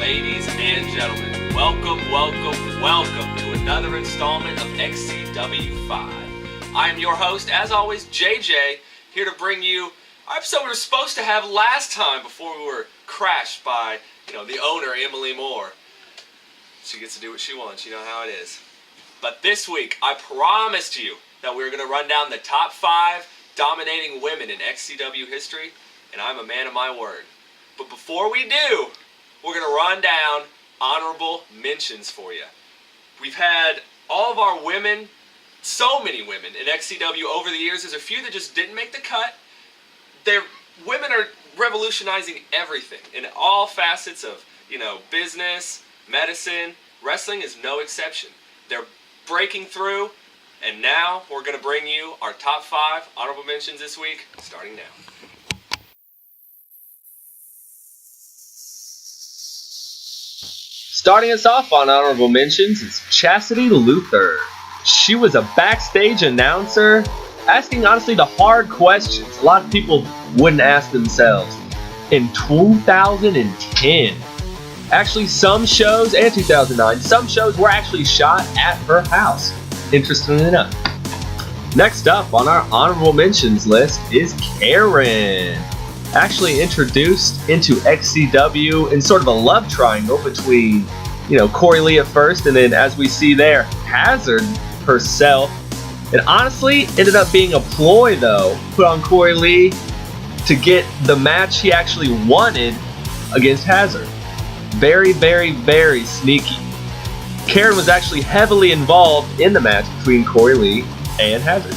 Ladies and gentlemen, welcome to another installment of XCW 5. I am your host, as always, JJ, here to bring you our episode we were supposed to have last time before we were crashed by, the owner, Emily Moore. She gets to do what she wants, you know how it is. But this week, I promised you that we were going to run down the top 5 dominating women in XCW history, and I'm a man of my word. But before we do, we're going to run down honorable mentions for you. We've had all of our women, so many women in XCW over the years. There's a few that just didn't make the cut. Women are revolutionizing everything in all facets of, business, medicine. Wrestling is no exception. They're breaking through, and now we're going to bring you our top 5 honorable mentions this week, starting now. Starting us off on honorable mentions is Chastity Luther. She was a backstage announcer, asking honestly the hard questions a lot of people wouldn't ask themselves. In 2010, actually some shows, and 2009, some shows were actually shot at her house, interestingly enough. Next up on our honorable mentions list is Karen. Actually introduced into XCW in sort of a love triangle between, Corey Lee at first, and then as we see there, Hazard herself. And honestly, ended up being a ploy, though, put on Corey Lee to get the match he actually wanted against Hazard. Very, very, very sneaky. Karen was actually heavily involved in the match between Corey Lee and Hazard.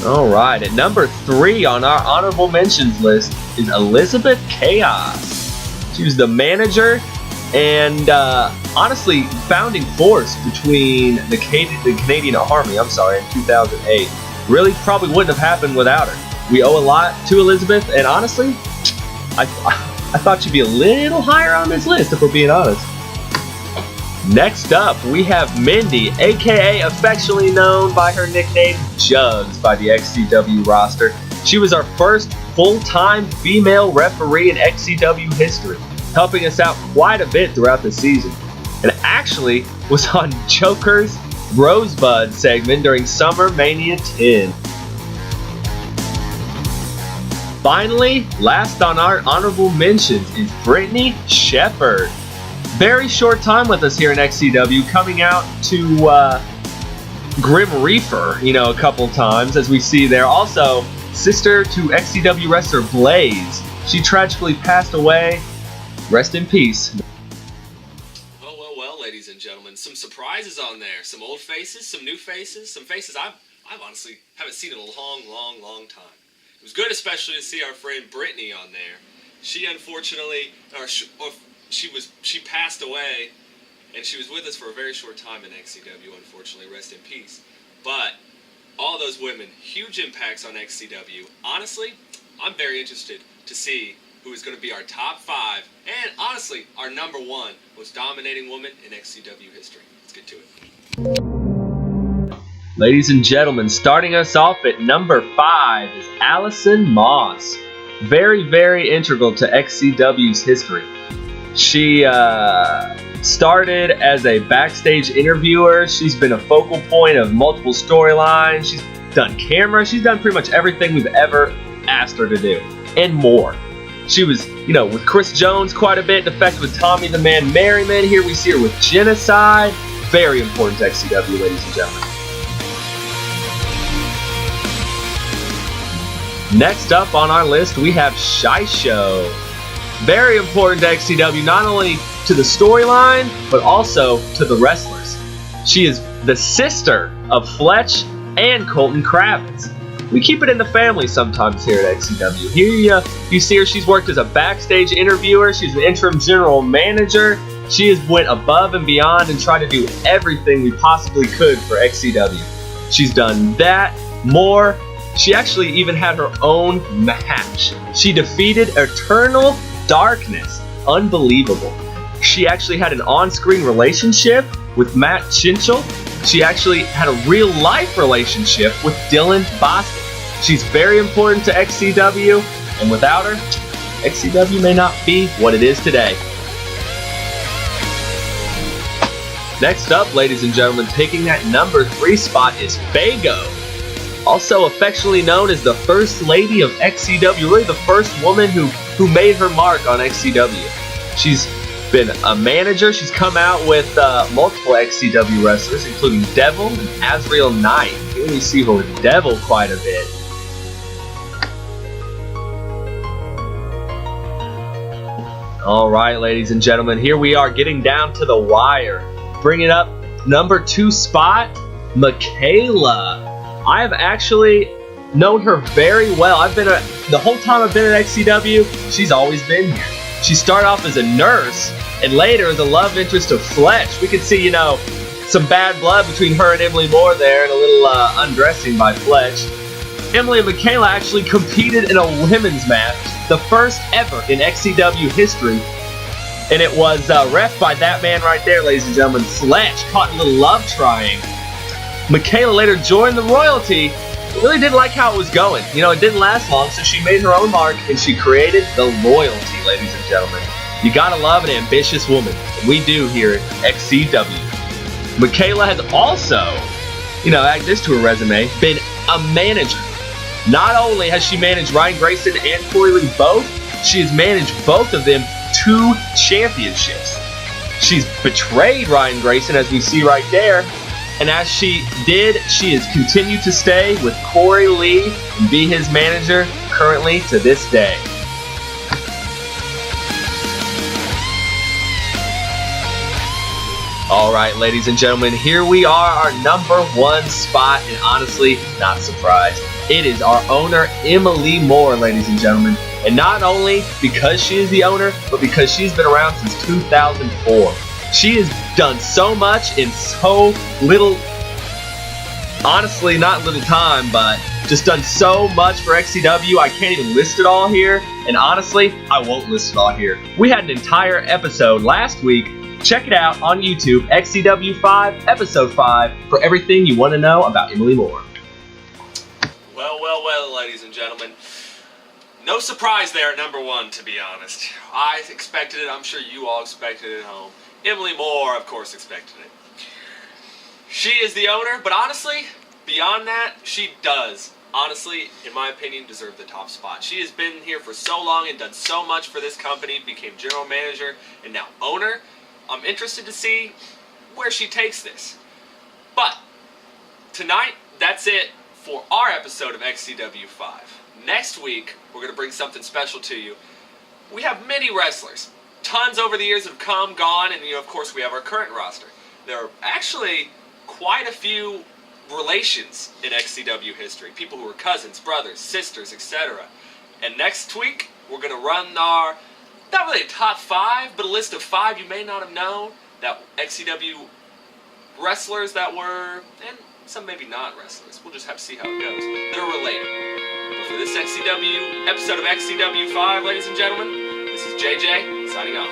Alright, at number 3 on our honorable mentions list is Elizabeth Chaos. She was the manager and honestly founding force between the Canadian Army, in 2008. Really probably wouldn't have happened without her. We owe a lot to Elizabeth, and honestly, I thought she'd be a little higher on this list if we're being honest. Next up, we have Mindy, aka affectionately known by her nickname Jugs by the XCW roster. She was our first full-time female referee in XCW history, helping us out quite a bit throughout the season, and actually was on Joker's Rosebud segment during Summer Mania 10. Finally, last on our honorable mentions is Brittany Shepherd. Very short time with us here in XCW, coming out to Grim Reaper, a couple times, as we see there. Also, sister to XCW wrestler Blaze. She tragically passed away. Rest in peace. Well, ladies and gentlemen. Some surprises on there. Some old faces, some new faces, some faces I've honestly haven't seen in a long time. It was good especially to see our friend Brittany on there. She unfortunately, she passed away, and she was with us for a very short time in XCW, unfortunately, rest in peace. But all those women, huge impacts on XCW. Honestly, I'm very interested to see who is going to be our top 5, and honestly, our number 1 most dominating woman in XCW history. Let's get to it. Ladies and gentlemen, starting us off at number 5 is Allison Moss. Very, very integral to XCW's history. She started as a backstage interviewer. She's been a focal point of multiple storylines. She's done camera. She's done pretty much everything we've ever asked her to do, and more. She was, with Chris Jones quite a bit, defected with Tommy the Man Merriman. Here we see her with Genocide. Very important to XCW, ladies and gentlemen. Next up on our list, we have Shy Show. Very important to XCW, not only to the storyline, but also to the wrestlers. She is the sister of Fletch and Colton Kravitz. We keep it in the family sometimes here at XCW. Here you see her, she's worked as a backstage interviewer, she's an interim general manager. She has went above and beyond and tried to do everything we possibly could for XCW. She's done that, more. She actually even had her own match. She defeated Eternal Darkness. Unbelievable. She actually had an on-screen relationship with Matt Chinchell. She actually had a real-life relationship with Dylan Boston. She's very important to XCW, and without her, XCW may not be what it is today. Next up, ladies and gentlemen, taking that number 3 spot is Fago. Also affectionately known as the First Lady of XCW, really the first woman who made her mark on XCW. She's been a manager. She's come out with multiple XCW wrestlers, including Devil and Azrael Knight. You really see her with Devil quite a bit. Alright, ladies and gentlemen, here we are getting down to the wire. Bringing up number 2 spot, Michaela. I have actually known her very well. The whole time I've been at XCW, she's always been here. She started off as a nurse, and later as a love interest of Fletch. We could see, some bad blood between her and Emily Moore there, and a little undressing by Fletch. Emily and Michaela actually competed in a women's match, the first ever in XCW history, and it was ref by that man right there, ladies and gentlemen. Fletch caught a little love trying. Michaela later joined the Royalty, but really didn't like how it was going. It didn't last long, so she made her own mark, and she created the Loyalty, ladies and gentlemen. You gotta love an ambitious woman. We do here at XCW. Michaela has also, add this to her resume, been a manager. Not only has she managed Ryan Grayson and Corey Lee both, she has managed both of them 2 championships. She's betrayed Ryan Grayson, as we see right there. And as she did, she has continued to stay with Corey Lee and be his manager currently to this day. Alright, ladies and gentlemen, here we are, our number 1 spot, and honestly, not surprised. It is our owner, Emily Moore, ladies and gentlemen. And not only because she is the owner, but because she's been around since 2004. She has done so much in so little, honestly, not little time, but just done so much for XCW. I can't even list it all here, and honestly, I won't list it all here. We had an entire episode last week. Check it out on YouTube, XCW 5, Episode 5, for everything you want to know about Emily Moore. Well, ladies and gentlemen. No surprise there at number 1, to be honest. I expected it. I'm sure you all expected it at home. Emily Moore, of course, expected it. She is the owner, but honestly, beyond that, she does, honestly, in my opinion, deserve the top spot. She has been here for so long and done so much for this company, became general manager, and now owner. I'm interested to see where she takes this. But tonight, that's it for our episode of XCW 5. Next week, we're going to bring something special to you. We have many wrestlers. Tons over the years have come, gone, and of course we have our current roster. There are actually quite a few relations in XCW history. People who are cousins, brothers, sisters, etc. And next week, we're going to run our, not really a top 5, but a list of 5 you may not have known, that XCW wrestlers that were, and some maybe not wrestlers. We'll just have to see how it goes. That are related. But for this XCW episode of XCW 5, ladies and gentlemen, this is JJ signing off.